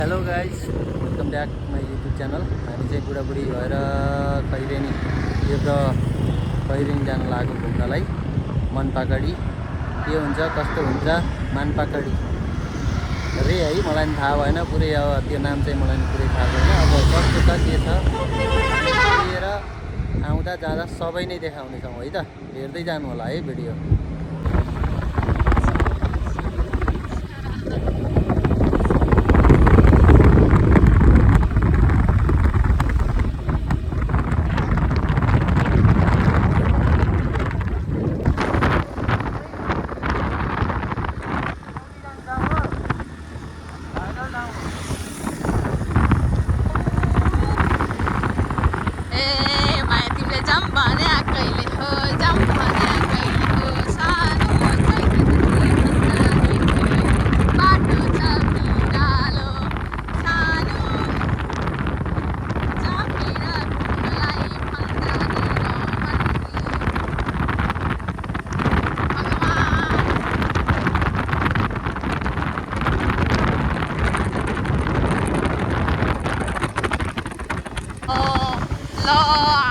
Hello guys, welcome back my YouTube channel. हामी चाहिँ बुढाबुढी भएर खैरेनी खैरेनी जान लागेको घुम्नलाई। मनपाकडी के हुन्छ कस्तो हुन्छ मानपाकडी रे है, मलाई पनि थाहा भएन पुरै। अब त्यो नाम चाहिँ मलाई पुरै थाहा छैन। अब कस्तो छ के छ लिएर आउँदा जाँदा सबै नै देखाउनेछौँ है त। हेर्दै जानु होला है भिडियो।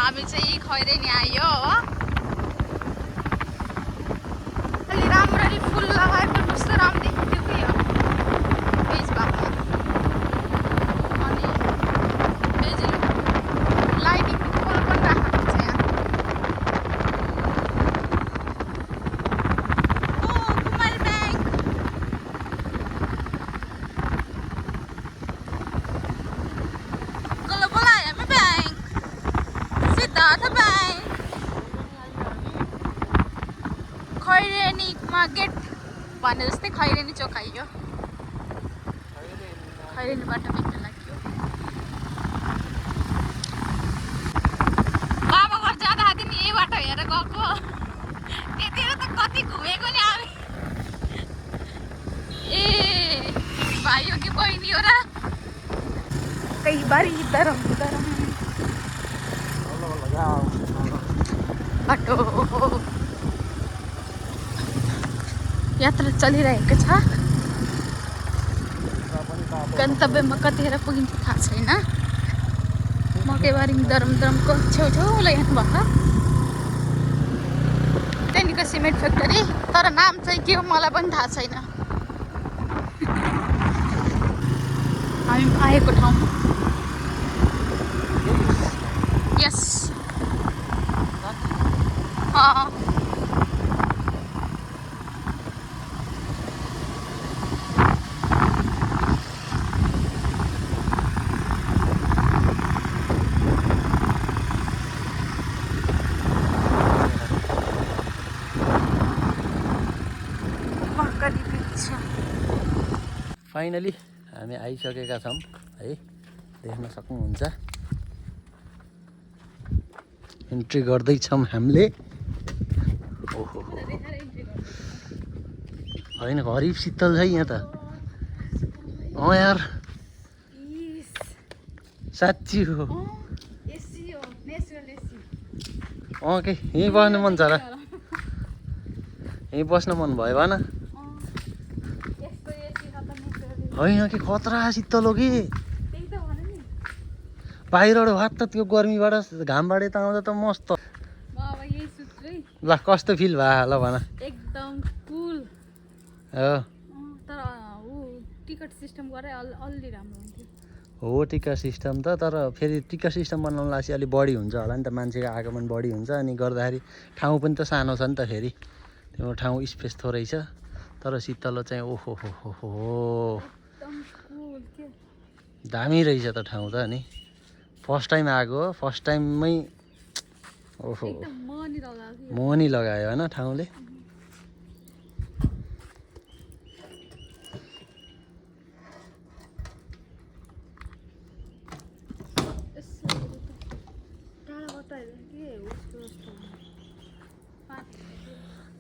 हामी चाहिँ खैरेनी आयो हो। अलि राम्ररी फुल लगाएको कस्तो राम्रो देखियो कि यो पेज भएको। अनि पेज लाइटिङ पोल पनि राखेको छ यहाँ। कुमारी ब्याङ्क कसले बोलायो हामी ब्याङ्क सिद्धार्थ ब्याङ्क खैरेनीमा गेट भने जस्तै खैरेनी चोक आइयो। खैरेनीबाट भेट्न लाग्यो। बाबा घर जाँदाखेरि नि यही बाटो हेरेर गएको। त्यतिर त कति घुमेको नि हामी। ए भाइ हो कि बहिनी हो र? कई बारी दरम दरम बाटो यात्रा चलिरहेको छ। गन्तव्यमा कतिखेर पुगिन्छ थाहा छैन। मकैबारी दरम दरमको छेउछेउलाई हेर्नुभएको त्यहाँनिरको सिमेन्ट फ्याक्ट्री, तर नाम चाहिँ के हो मलाई पनि थाहा छैन। हामी आएको ठाउँ यस फाइनली हामी आइसकेका छौँ है, देख्न सक्नुहुन्छ। इन्ट्री गर्दैछौँ हामीले। ओहो होइन, हरिफ शीतल छ यहाँ त। अँ यार साँच्ची हो। अँ के यहीँ बस्नु मन छ र? यहीँ बस्नु मन भयो भन। होइन कि खतरा शीतल हो कि बाहिरबाट भात त त्यो गर्मीबाट घामबाट यता आउँदा त मस्त। ल कस्तो फिल भयो ल भन। एकदम कुल हो तर टिकट सिस्टम गरे अलि राम्रो हुन्थ्यो। हो टिकट सिस्टम त, तर फेरि टिकट सिस्टम बनाउनु लागि अलिक बढी हुन्छ होला नि त। मान्छेको आगमन बढी हुन्छ अनि गर्दाखेरि ठाउँ पनि त सानो छ नि त। फेरि त्यो ठाउँ स्पेस थोरै छ, तर शीतल चाहिँ ओहो हो हो दामी रहेछ त ठाउँ त। अनि फर्स्ट टाइम आएको हो, फर्स्ट टाइममै ओहो मोहनी लगायो होइन ठाउँले।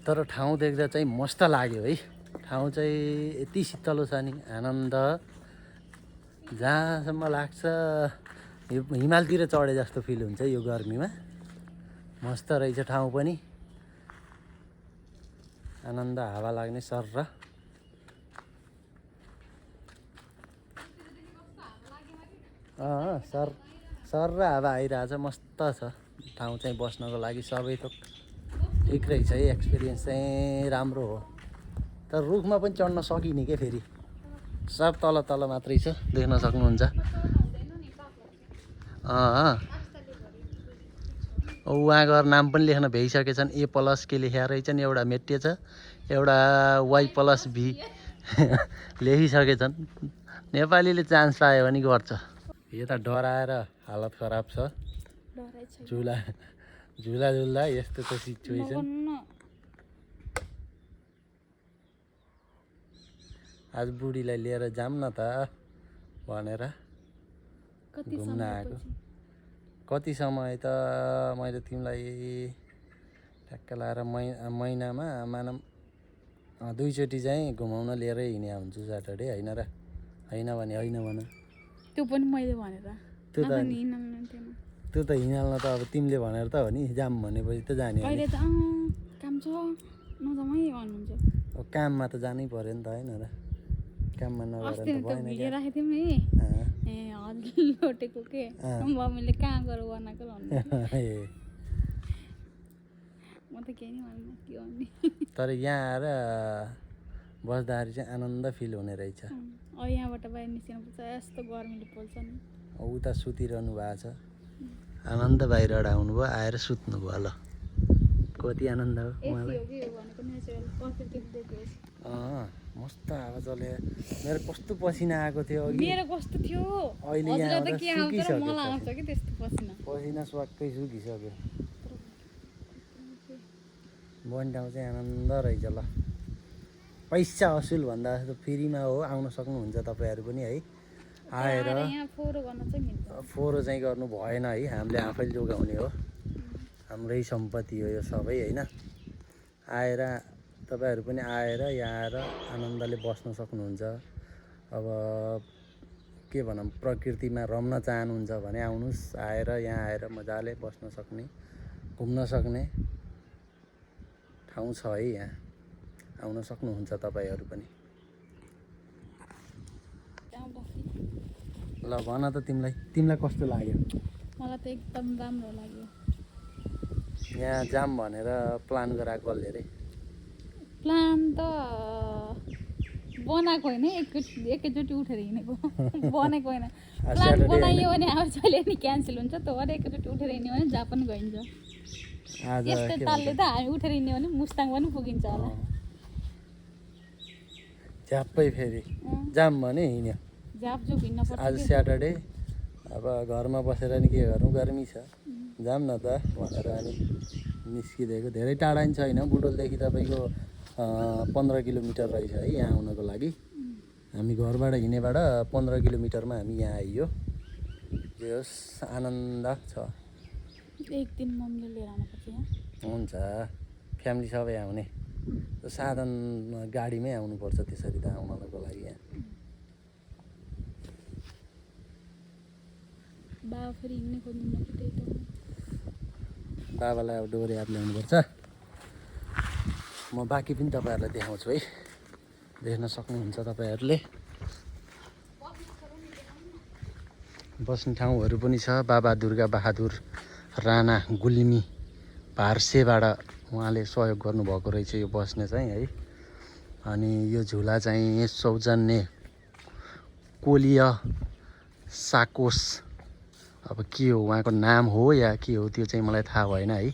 तर ठाउँ देख्दा चाहिँ मस्त लाग्यो है। ठाउँ चाहिँ यति शीतलो छ नि, आनन्द जहाँसम्म लाग्छ हिमालतिर चढे जस्तो फिल हुन्छ यो गर्मीमा। मस्त रहेछ ठाउँ पनि, आनन्द हावा लाग्ने सर र सर र हावा आइरहेछ मस्त छ ठाउँ चाहिँ बस्नको लागि सबै थोक ठिक रहेछ है एक्सपिरियन्स चाहिँ राम्रो हो तर रुखमा पनि चढ्न सकिने के फेरि सब तल तल मात्रै छ देख्न सक्नुहुन्छ उहाँको नाम पनि लेख्न भ्याइसकेछन् A+ के लेखेर रहेछन् एउटा मेटिएछ एउटा Y+B लेखिसकेछन् नेपालीले चान्स पायो भने गर्छ यता डराएर हालत खराब छ झुला झुल्दा यस्तो छ सिचुएसन आज बुढीलाई लिएर जाऊँ न त भनेर घुम्न आएको कति समय त मैले तिमीलाई ठ्याक्क लाएर महिनामा मानम 2 चोटि चाहिँ घुमाउन लिएरै हिँडे हुन्छु स्याटरडे होइन र होइन भने होइन भन त्यो पनि मैले भनेर त्यो त हिँडाल्न त अब तिमीले भनेर त हो नि जाम भनेपछि त जाने अहिले त काम छ नजामै भन्नुहुन्छ अब काममा त जानै पर्यो नि त होइन र काममा नगरेर त भएन भिडियो राखेको थियौँ नि ए हजुर लोटेको के मम्मीले कहाँ गएर बनाएको भन्नु म त केही नि भन्नु के भन्ने तर यहाँ आएर बस्दाखेरि चाहिँ आनन्द फिल हुने रहेछ यहाँबाट बाहिर निस्किनु पर्छ यस्तो गर्मीले पोल्छ नि उता सुतिरहनु भएको छ आनन्द बाहिरबाट आउनुभयो आएर सुत्नुभयो ल कति आनन्द हो मस्त हावा चले मेरो कस्तो पसिना आएको थियो अघि मेरो कस्तो थियो अहिले यहाँ मलाई आउँछ कि त्यस्तो पसिना स्वाक्कै सुकिसक्यो वन ठाउँ चाहिँ आनन्द रहेछ ल पैसा असुल भन्दा जस्तो फ्रीमा हो आउन सक्नुहुन्छ तपाईँहरू पनि है आएर फोहोरो चाहिँ गर्नु भएन है हामीले आफैले जोगाउने हो हाम्रै सम्पत्ति हो यो सबै होइन आएर तपाईँहरू पनि आएर यहाँ आएर आनन्दले बस्न सक्नुहुन्छ अब के भनौँ प्रकृतिमा रम्न चाहनुहुन्छ भने आउनुहोस् आएर यहाँ आएर मजाले बस्न सक्ने घुम्न सक्ने ठाउँ छ है यहाँ आउन सक्नुहुन्छ तपाईँहरू पनि ल भन त तिमीलाई कस्तो लाग्यो मलाई त एकदम राम्रो लाग्यो यहाँ जाम भनेर प्लान गराएको कसले रे प्लान त बनाएको होइन एकैचोटि उठेर हिँडेको बनेको होइन प्लान बनाइयो भने अब जहिले नि क्यान्सल हुन्छ त अरे एकैचोटि उठेर हिँड्यो भने जापान गइन्छ यस्तै तालले त हामी उठेर हिँड्यो भने मुस्ताङ पनि पुगिन्छ होला झ्याप्पै फेरि जाम भने हिँड्यो आज स्याटरडे अब घरमा बसेर नि के गर्नु गर्मी छ जाम न त भनेर अनि निस्किदिएको धेरै टाढा नि छैन बुटोलदेखि तपाईँको 15 किलोमिटर रहेछ है यहाँ आउनको लागि हामी घरबाट हिँडेबाट 15 किलोमिटरमा हामी यहाँ आइयो जे होस् आनन्द छ एक दिन मम्मीले लिएर आउनुपर्छ यहाँ हुन्छ फ्यामिली सबै आउने साधन गाडीमै आउनुपर्छ त्यसरी त आउनको लागि यहाँ बाबा फेरि हिँड्ने खोज्नु त्यही त बाबालाई अब डोरी हात ल्याउनुपर्छ म बाँकी पनि तपाईँहरूलाई देखाउँछु है देख्न सक्नुहुन्छ तपाईँहरूले बस्ने ठाउँहरू पनि छ बाबा दुर्गा बहादुर राणा गुल्मी भारसेबाट उहाँले सहयोग गर्नुभएको रहेछ यो बस्ने चाहिँ है अनि यो झुला चाहिँ सौजन्य कोलीय साकोस अब के हो उहाँको नाम हो या के हो त्यो चाहिँ मलाई थाहा भएन है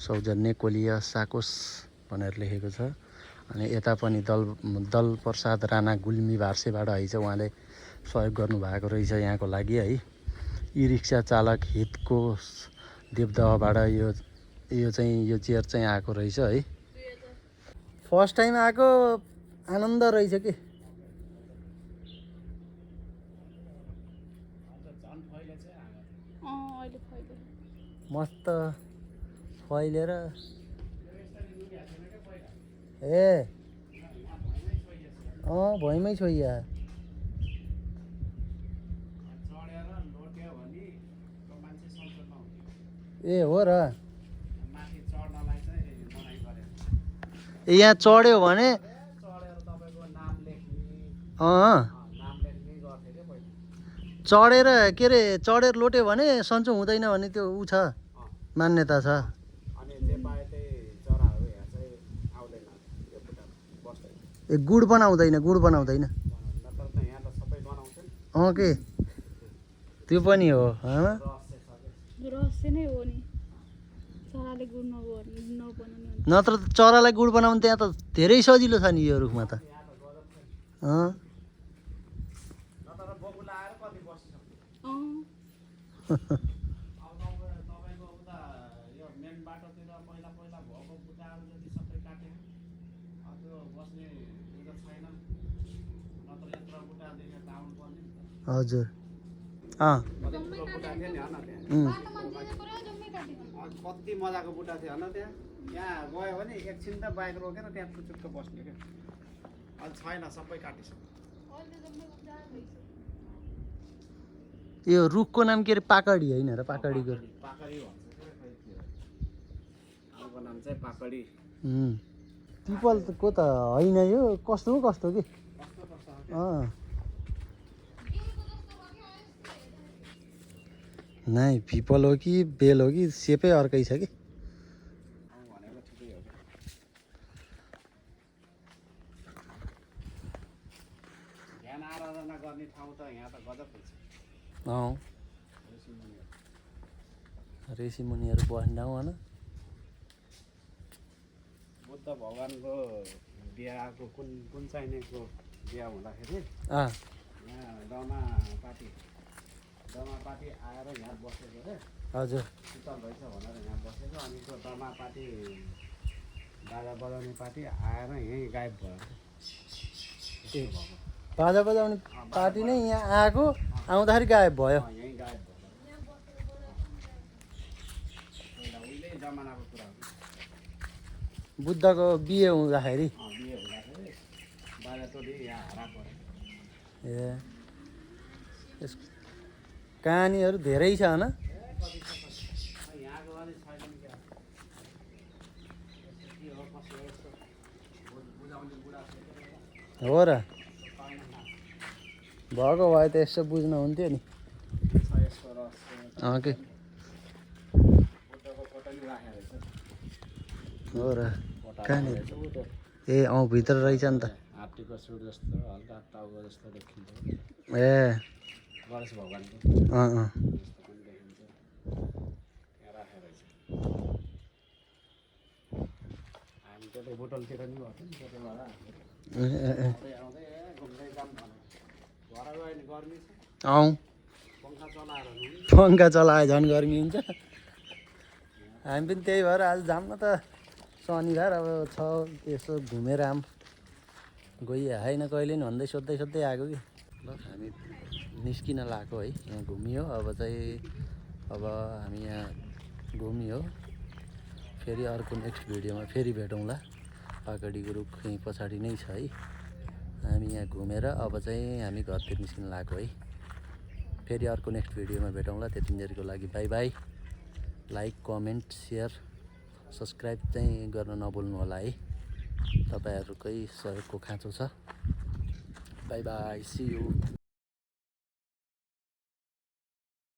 सौजन्य कोलीय साकोस भनेर लेखेको छ अनि यता पनि दल प्रसाद राणा गुल्मी भारसेबाट है चाहिँ उहाँले सहयोग गर्नुभएको रहेछ यहाँको लागि है ई रिक्सा चालक हितको देवदहबाट यो चाहिँ यो चेयर चाहिँ आएको रहेछ है फर्स्ट टाइम आएको आनन्द रहेछ कि मस्त फैलेर ए भैँमै छोइया ए हो र यहाँ चढ्यो भने चढेर के अरे चढेर लोट्यो भने सन्चो हुँदैन भन्ने त्यो ऊ छ मान्यता छ। अनि जे पाए त्यही चराहरू हेर्छ आउँदैन यो बुट्टामा बस्दैन। ए गुड बनाउँदैन गुड बनाउँदैन नत्र त यहाँ त सबै बनाउँछ नि। के त्यो पनि हो रहस्य छ के। रहस्य नै हो नि चराले गुड नबनाउने नत्र त चरालाई गुड बनाउनु त्यहाँ त धेरै सजिलो छ नि यो रुखमा त। यहाँ त गजब छ नि। अँ नत्र त बबुला आएर कति बसिसक्यो। अँ अब तपाईँको उता यो मेन बाटोतिर पहिला पहिला भएको बुट्टाहरू जति सबै काट्यो त्यो बस्ने उयो त छैन। नत्र यत्रो बुट्टा देखेर त आउनु पर्ने नि त। हजुर कति ठुलो बुट्टा थियो नि होइन त्यहाँ। बाटोमा जे पुरा जम्मै काटिदिनु कति मजाको बुट्टा थियो होइन त्यहाँ। यहाँ गयो भने एकछिन त बाइक रोकेर त्यहाँ चुचुक्क बस्ने क्या। अहिले छैन सबै काटिसक्यो। अहिले त जम्मै उजाड भइसक्यो। यो रुखको नाम के अरे पाकडी होइन र पाकडीको पाकडी भन्छ के खै त्यो। अर्को नाम चाहिँ पाकडी। पिपलको त होइन यो कस्तो हो कस्तो कि कस्तो कस्तो हो अँ नै पिपल हो कि बेल हो कि सेपै अर्कै छ कि। भनेको ठिकै हो क्या। ध्यान आराधना गर्ने ठाउँ त यहाँ त गजब हुन्छ। ऋषि मुनिहरू बस्ने ठाउँ होइन। बुद्ध भगवान्को बिहाको कुन चाहिनेको बिहा हुँदाखेरि अँ यहाँ दमा पार्टी आएर यहाँ बसेको रे। हजुर शीतल रहेछ भनेर यहाँ बसेको। अनि त्यो दमा पार्टी बाजा बजाउने पार्टी आएर यहीँ गायब भयो। ए बाजा बजाउने पार्टी नै यहाँ आएको आउँदाखेरि गायब भयो। यहीँ गायब भयो। पहिला उहिल्यै जमानाको कुरा हो। बुद्धको बिहे हुँदाखेरि बिहे हुँदाखेरि बाजा टोली यहाँ हराएको रे। ए यस कहानीहरू धेरै छ होइन। यहाँको अलिक छैन नि क्या। के हो कसो हो यस्तो बुझाउने बुढा हो र पाएन न। भएको भए त यसो बुझ्न हुन्थ्यो नि। छ यसको रहस्य। के बुद्धको फोटो नि राखेको रहेछ। हो र फोटो कहाँनिर रहेछ ऊ त्यो ए भित्र रहेछ नि त। हात्तीको सुट जस्तो हल्का टाउको जस्तो देखिन्छ। ए गणेश भगवान्को अँ जस्तो पनि देखिन्छ। यहाँ राखेको रहेछ। हामी त्यतै बोटलतिर नि गर्थ्यौँ नि त्यतै भएर आउँदै आउँदै घुम्दै जाऊँ भनेर। घर गयो भने गर्मी छ। पङ्खा चलाएर हुनु। पङ्खा चलाए झन् गर्मी हुन्छ। हामी पनि त्यही भएर आज जाऊँ न त शनिबार अब छ यसो घुमेर आऊँ गइहाइन कहिले नि भन्दै सोध्दै सोध्दै आएको कि। ल हामी निस्किन लागेको है। यहाँ घुमियो अब हामी यहाँ घुमियो। फेरि अर्को नेक्स्ट भिडियोमा फेरि भेटौँला। पाकडीको रुख यहीँ पछाडि नै छ है। हामी यहाँ घुमेर अब चाहिँ हामी घरतिर निस्किन लागेको है। फेरि अर्को नेक्स्ट भिडियोमा भेटौँला। त्यतिन्जेलको लागि bye bye. Like comment share subscribe चाहिँ गर्न नभुल्नु होला है। तपाईँहरूकै सहयोगको खाँचो छ। Bye bye see you.